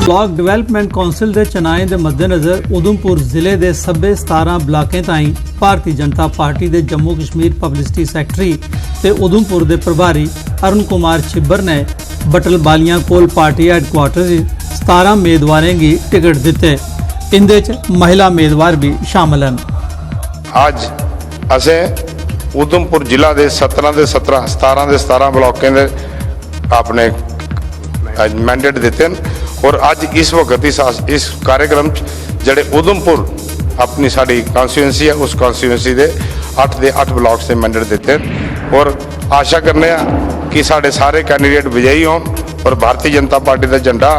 Block development council के चुनाव के मद्देनज़र उधमपुर जिले के सभे 17 ब्लाकों ताईं भारतीय जनता पार्टी के जम्मू कश्मीर पब्लिसिटी सैकटरी ते उधमपुर के प्रभारी अरुण कुमार छिब्बर ने बटल बालियां कोल पार्टी हैडकुआटर 17 उम्मीदवारों की टिकट दिते। इंदे च महिला उम्मीदवार भी शामिल हैं। आज असें उधमपुर जिला के 17 ब्लॉकों के अपने मैंडेट दिते हैं और अज इस वक्त इस कार्यक्रम जड़े उधमपुर अपनी साड़ी कॉन्स्टिट्यूएंसी है उस कॉन्स्टिट्यूएंसी के 8 ब्लॉक से मैंडेट दिते हैं और आशा करने कि साढ़े सारे कैंडीडेट विजयी हों और भारतीय जनता पार्टी का झंडा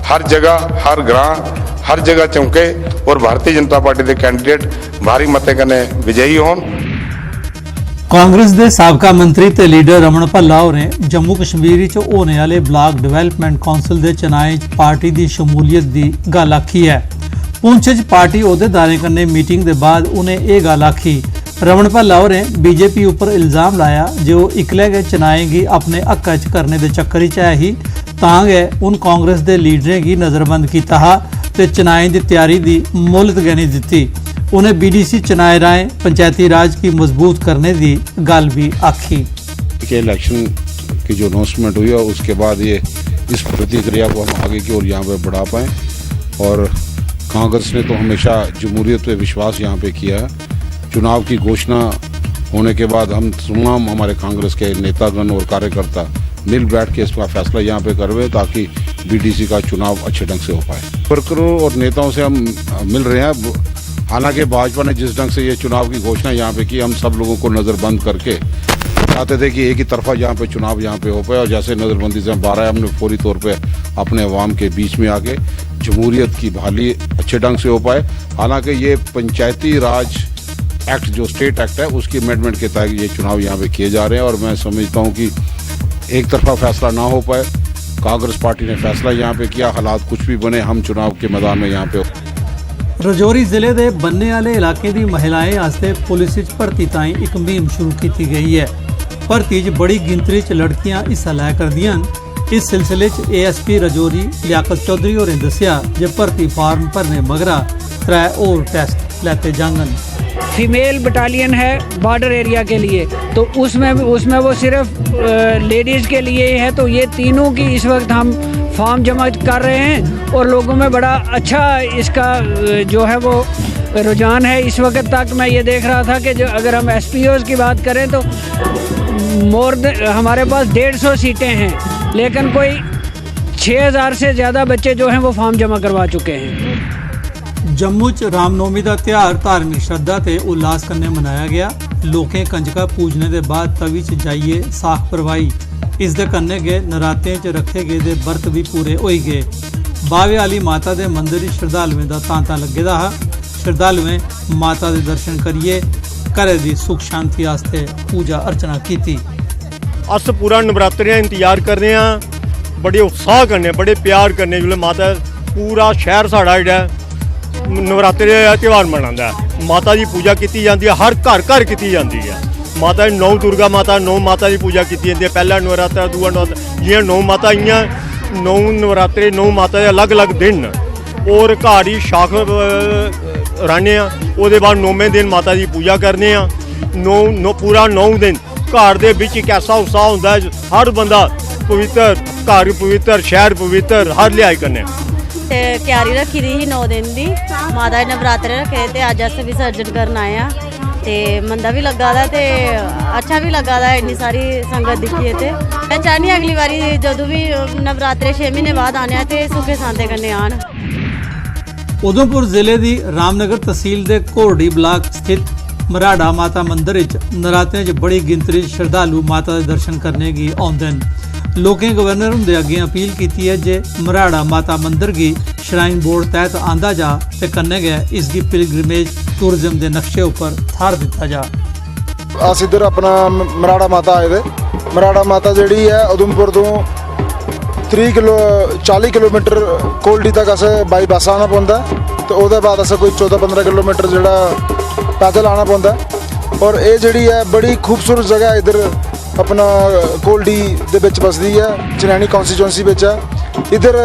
हर जगह हर ग्रां हर जगह चमके और भारतीय जनता पार्टी के कैंडीडेट भारी मतें कन्नै विजयी हों। कांग्रेस के साबका मंत्री ते लीडर रमन भल्ला होरें जम्मू कश्मीर च होने वाले ब्लॉक डिवेलपमेंट कौंसिल के चुनाव पार्टी की शमूलियत की गल आखी है। पुंछ च पार्टी अहदेदारें कन्नै मीटिंग के बाद उन्हें यह गल आखी। रमन भल्ला होरें बीजेपी उपर इल्जाम लाया जो इकले गै चुनाव की अपने हक्का च करने के चक्कर च है ही तां गै उन कांग्रेस के लीडरें की नज़रबंद किया हा ते चुनाव की तैयारी की मोहलत गै नहीं दी। उन्हें बीडीसी चुनाव राय पंचायती राज की मजबूत करने की गल भी आखी। इलेक्शन की जो अनाउंसमेंट हुई है उसके बाद ये इस प्रतिक्रिया को हम आगे की ओर यहाँ पे बढ़ा पाएँ और कांग्रेस ने तो हमेशा जमहूरियत पे विश्वास यहाँ पे किया है। चुनाव की घोषणा होने के बाद हम तमाम हमारे कांग्रेस के नेतागण और कार्यकर्ता मिल बैठ के इसका फैसला यहाँ पे करवे ताकि बीडीसी का चुनाव अच्छे ढंग से हो पाए। वर्करों और नेताओं से हम मिल रहे हैं। हालांकि भाजपा ने जिस ढंग से ये चुनाव की घोषणा यहाँ पे की हम सब लोगों को नज़रबंद करके चाहते थे कि एक ही तरफा यहाँ पे चुनाव यहाँ पे हो पाए और जैसे नज़रबंदी से हम बाहर आए हमने फौरी तौर पे अपने अवाम के बीच में आके जमहूरियत की बहाली अच्छे ढंग से हो पाए। हालांकि ये पंचायती राज एक्ट जो स्टेट एक्ट है उसकी अमेंडमेंट के तहत ये चुनाव यहाँ पे किए जा रहे हैं और मैं समझता हूँ कि एक तरफा फैसला ना हो पाए। कांग्रेस पार्टी ने फैसला यहाँ पे किया, हालात कुछ भी बने हम चुनाव के मैदान में यहाँ पे। राजौरी जिले के बन्ने वाले इलाके की महिलाएं वास्ते पुलिस भर्ती ताईं एक मुहिम शुरू की गई है। भर्ती च बड़ी गिनतरी च लड़कियां हिस्सा लै करदियां। इस सिलसिले च ASP राजौरी लियाकत चौधरी होरें दस्सिया जे भर्ती फार्म भरने मगरा 3 और टेस्ट लेते जांगन। फीमेल बटालियन है बॉर्डर एरिया के लिए तो उसमें वो सिर्फ लेडीज़ के लिए ही है तो ये तीनों की इस वक्त हम फॉर्म जमा कर रहे हैं और लोगों में बड़ा अच्छा इसका जो है वो रुझान है। इस वक्त तक मैं ये देख रहा था कि जो अगर हम SPOs की बात करें तो हमारे पास 150 सीटें हैं लेकिन कोई 6000 से ज़्यादा बच्चे जो हैं वो फॉर्म जमा करवा चुके हैं। जम्मू च रामनवमी का त्यौहार धार्मिक श्रद्धा ते उल्लास कन्नै मनाया गया। लोकें कंजका पूजने के बाद तवी च जाइए साख परवाई। इस दे कन्नै गै नरातें च रखे गेदे व्रत भी पूरे होई गए। बावे आली माता दे मंदिर श्रद्धालुएं दा तांता लगे दा हा। श्रद्धालुएं माता दे दर्शन करिए घरै दी सुख शांति आस्ते पूजा अर्चना कीती। अस पूरा नवरात्रे इंतजार करने हैं बड़े उत्साह कन्नै बड़े प्यार कन्नै जिसलै माता पूरा शहर साढ़ा जेह्ड़ा नवरात्रे दा त्यौहार मनांदा है। माता की पूजा की जाती है, हर घर की जाती है। माता 9 दुर्गा माता 9 माता की पूजा की जाती है। पहला नवरात्रा दूआ नवरात्रा जियां 9 माता इयां 9 नवरात्रे 9 माता के अलग अलग दिन और घर ही शाख राने उसदे बाद 9वें दिन माता की पूजा करने पूरा 9 दिन घर दे विच इक ऐसा उत्साह होंदा है। हर बंदा पवित्र घर पवित्र शहर पवित्र हर लिहाज कन्नै ते तैयारी रखी दी ही 9 दिन दी। माता दे नवरात्रे रखे ते अज अस विसर्जन करन आए आ ते मंदा भी लग्गा दा ते अच्छा भी लग्गा दा। इन्नी सारी संगत दिखी ते मैं चाहनी अगली बारी जदों भी नवरात्रे 6 महीने बाद आने ते सुखे सांदे कन्नै आन। उधमपुर जिले की रामनगर तहसील के घोरडी ब्लाक स्थित मराड़ा माता मंदिर नरातें च बड़ी गिनतरी श्रद्धालु माता के दर्शन करने की आउंदे न। लोकें गवर्नर हुंदे अगे अपील की है जे मराड़ा माता मंदिर की श्राइन बोर्ड तहत आंदा जा ते कन्नै गै इसकी पिलग्रिमेज टूरिज्म के नक्शे उपर थार दिता जा। अस इधर अपना मराड़ा माता आए दे। मराड़ा माता जिहड़ी है उधमपुर तो 40 किलोमीटर कोल्डी तक अस बाई बस आना पौंदा तो उसदे बाद अस कोई 14-15 किलोमीटर जिहड़ा पैदल आना पौंदा। और ये जिहड़ी है बड़ी खूबसूरत जगह है। इधर अपना कोल्डी दे विच बसदी है, चनैनी कॉन्स्टिट्यूएंसी विच है। इधर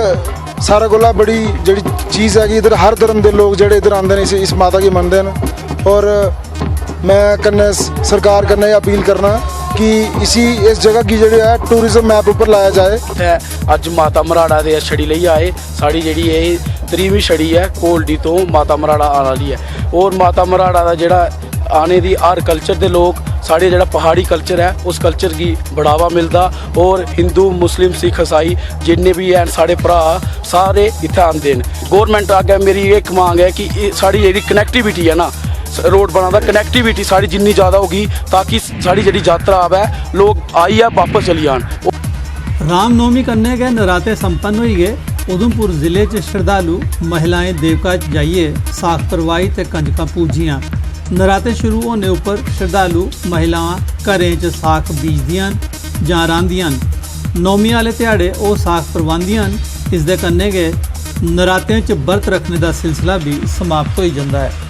सारे कोला बड़ी ਜਿਹੜੀ चीज़ है कि इधर हर धर्म के लोग ਜਿਹੜੇ इधर आते हैं इस माता की मनते हैं। और मैं कन्नै सरकार कन्नै अपील करना कि इस जगह की ਜਿਹੜੀ है टूरिज्म मैप ऊपर लाया जाए। ਅੱਜ ਮਾਤਾ ਮਰਾੜਾ ਦੇ ਛੜੀ ਲਈ ਆਏ। ਸਾਡੀ ਜਿਹੜੀ ਇਹ 3ਵੀਂ ਛੜੀ ਹੈ ਕੋਲਡੀ ਤੋਂ ਮਾਤਾ ਮਰਾੜਾ ਆਉਣ ਵਾਲੀ ਹੈ। ਔਰ ਮਾਤਾ ਮਰਾੜਾ ਦਾ ਜਿਹੜਾ आने दी आर कल्चर दे लोग साढ़े जड़ा पहाड़ी कल्चर है उस कल्चर की बढ़ावा मिलता। और हिंदू मुस्लिम सिख ईसाई जिन्ने भी हैं साढ़े भरा सारे इत्थे आंदे न। गौरमेंट अगे मेरी एक मांग है कि साड़ी जी कनैक्टिविटी है ना रोड बना दा कनैक्टिविटी साड़ी जिन्नी ज़्यादा होगी ताकि साड़ी जी यात्रा आवे लोग आई है वापस चली जान। रामनवमी कन्ने गए नराते संपन्न हो गए। उधमपुर जिले च श्रद्धालु महिलाएं देवका च जाइए साख परवाई ते कंजकां पूजियां। नराते शुरू होने उपर श्रद्धालु महिलावां घरें च साख बीजदियां जां रांदियां। नौमी वाले ध्याड़े वो साख परवांदियां। इस दे कन्ने गए नरातें च व्रत रखने का सिलसिला भी समाप्त हो जाता है।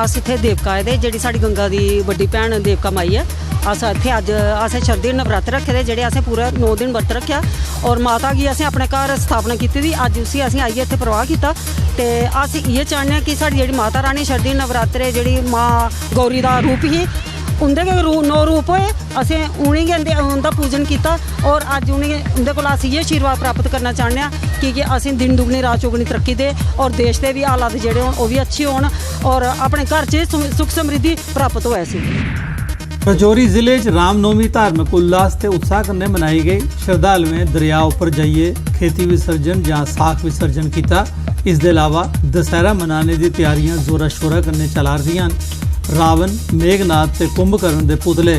अस इत्थे देवका दे जेह्ड़ी साड़ी गंगा दी बड्डी भैन देवका माई है अस इत्थे अज्ज असें शरदी नवरात्रे रखे दे जेह्ड़े असें पूरा 9 दिन व्रत रखेआ। और माता गी असें अपने घर स्थापना कीती दी अज्ज उसी असें आइयै इत्थे प्रवाह कीता। ते अस इ'यै चाह्न्ने आं कि साढ़ी जेह्ड़ी माता रानी शरदी नवरात्रे जेह्ड़ी मां गौरी दा रूप ही उं'दे गै 9 रूप होए असें उ'नें गी उं'दा पूजन कीता। और अज्ज उं'दे कोला अस इ'यै आशीर्वाद प्राप्त करना चाह्न्ने आं कि असें दिन दुगनी रात चौगनी तरक्की दे और देश दे भी हालात जेह्ड़े होन ओह् बी अच्छे होन और अपने घर च सुख समृद्धि प्राप्त होए असें। राजौरी जिले च रामनवमी धार्मिक उल्लास ते उत्साह कन्नै मनाई गई। श्रद्धालुएं दरिया उपर जाइए खेती विसर्जन जां साख विसर्जन किया। इस दे अलावा दशहरा मनाने की तैयारियां जोरा शोरा कन्नै चला रहियां। रावण मेघनाथ ते कुंभकर्ण दे पुतले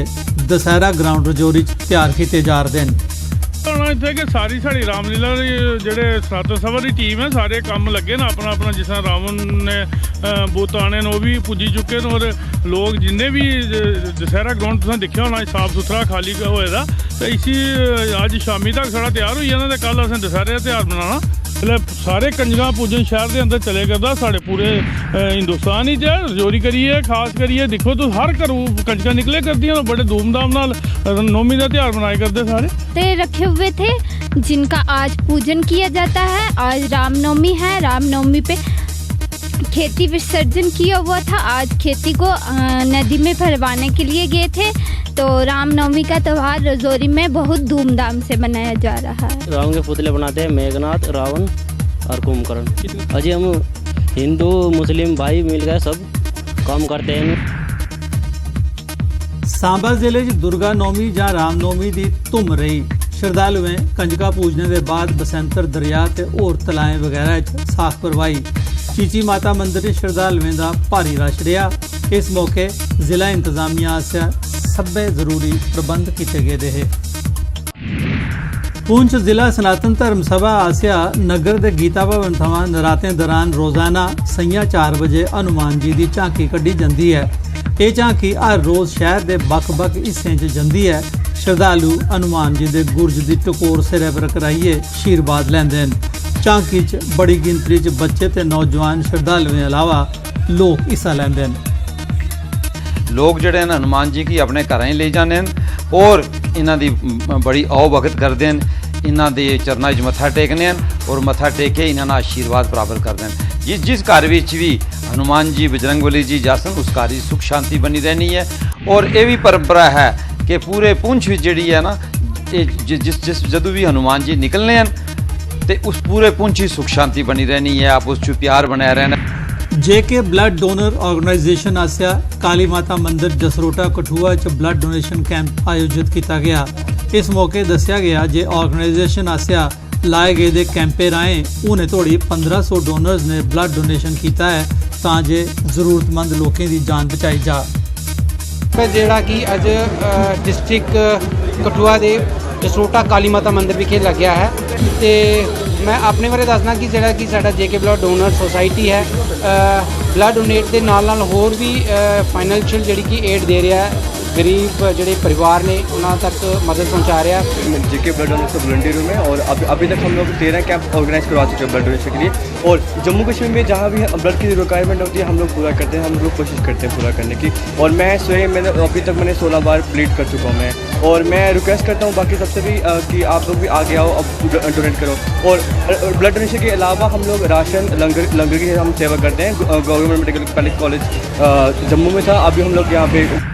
दशहरा ग्राउंड राजौरी च तैयार किए जा रहे हैं। होना इत्थे कि सारी साढ़ी रामलीला जेह्ड़े सनातन सभा दी टीम है सारे कम्म लगे न अपना अपना जिस तरह रावण ने बुत आने न ओह् भी पुज्जी चुके न। और लोग जिन्ने भी दशहरा ग्राउंड तुसें दिक्खेआ होना साफ सुथरा खाली होए दा ते इसी अज्ज शामी तक साढ़ा तैयार होई जाना ते कल असें दशहरे दा त्यौहार मनाना। मतलब सारे कंजकां पूजन शहर दे अंदर चले करदा साढ़े पूरे हिंदुस्तान ही च राजौरी करिए खास करिए दिक्खो तुस हर घरों कंजकां निकले करदियां बड़े धूमधाम नाल नौमी का त्यौहार मनाए करते सारे ते रखे हुए थे जिनका आज पूजन किया जाता है। आज रामनवमी है। रामनवमी पे खेती विसर्जन किया हुआ था। आज खेती को नदी में भरवाने के लिए गए थे। तो रामनवमी का त्यौहार राजौरी में बहुत धूमधाम से मनाया जा रहा है। रावण के पुतले बनाते हैं मेघनाथ रावण और कुंभकर्ण। अजय हम हिंदू मुस्लिम भाई मिल गए सब काम करते हैं। सांबा जिले च दुर्गा नौमी जां रामनवमी की धुम रही। श्रद्धालुएं कंजका पूजने के बाद बसंतर दरिया ते होर तलाएं वगैरह च साख परवाई। चीची माता मंदिर च श्रद्धालुएं का भारी रश रहा। इस मौके जिला इंतजामिया आसेआ सब्बै जरूरी प्रबंध किए गए हैं। पुंछ जिला सनातन धर्म सभा आसेआ नगर के गीता भवन थमां नरातें दौरान रोजाना सइयां 4 बजे हनुमान जी की झांकी कड्ढी जाती है। ये झांकी हर रोज़ शहर के बक्ख-बक्ख हिस्सें च जाती है। श्रद्धालु हनुमान जी के गुरज की टकोर सिरे पर कराइए आशीर्वाद लैंदे न। झांकी च बड़ी गिनतरी च बच्चे ते नौजवान श्रद्धालुएं अलावा लोग हिस्सा लैंदे न। लोग जड़े हनुमान जी की अपने घर ले जाने और इन्हां दी बड़ी आओ भगत करते हैं। इन्हां दे चरणा च मत्था टेकने और मत्था टेक के इन्हां आशीर्वाद प्राप्त करते हैं। जिस घर विच भी हनुमान जी बजरंगबली जी जासन उस घर सुख शांति बनी रहनी है। और ये भी परंपरा है कि पूरे पुंछ जिहड़ी है ना जिस जदों भी हनुमान जी निकलने हैं तो उस पूरे पुंछ ही सुख शांति बनी रहनी है। आपस च प्यार बनाया रहना। जेके ब्लड डोनर ऑर्गेनाइजेशन आसिया काली माता मंदिर जसरोटा कठुआ च ब्लड डोनेशन कैंप आयोजित किया गया। इस मौके दस्सिया गया जे ऑर्गेनाइजेशन आसिया लाए गए दे कैंपे राएं हुणे तोड़ी 1500 डोनर्स ने ब्लड डोनेशन किया है तां जे जरूरतमंद लोगों की जान बचाई जा। ਜਿਹੜਾ कि अज डिस्ट्रिक्ट कठुआ के जसरोटा काली माता मंदिर विखे लग्या है। तो मैं अपने बारे दसना कि ਜਿਹੜਾ कि साडा जेके ब्लड डोनर सोसाइटी है ब्लड डोनेट के नाल होर भी फाइनैंशियल जी कि एड दे रहा है। ਗਰੀਬ ਜਿਹੜੇ परिवार ने ਉਹਨਾਂ तक मदद पहुंचा रहा है। जेके ब्लड डोनेशन वॉलंटियर में और अभी तक हम लोग 13 कैंप ऑर्गेनाइज करवा चुके हैं ब्लड डोनेशन के लिए। और जम्मू कश्मीर में जहाँ भी ब्लड की रिक्वायरमेंट होती है हम लोग पूरा करते हैं, हम लोग कोशिश करते हैं पूरा करने की। और मैं स्वयं अभी तक मैंने 16 बार ब्लीड कर चुका हूँ मैं। और मैं रिक्वेस्ट करता हूँ बाकी सबसे भी कि आप लोग भी आगे आओ, अब डोनेट करो। और ब्लड डोनेशन के अलावा हम लोग राशन लंगर की हम सेवा करते हैं। गवर्नमेंट मेडिकल कॉलेज जम्मू में था, अभी हम लोग यहाँ पे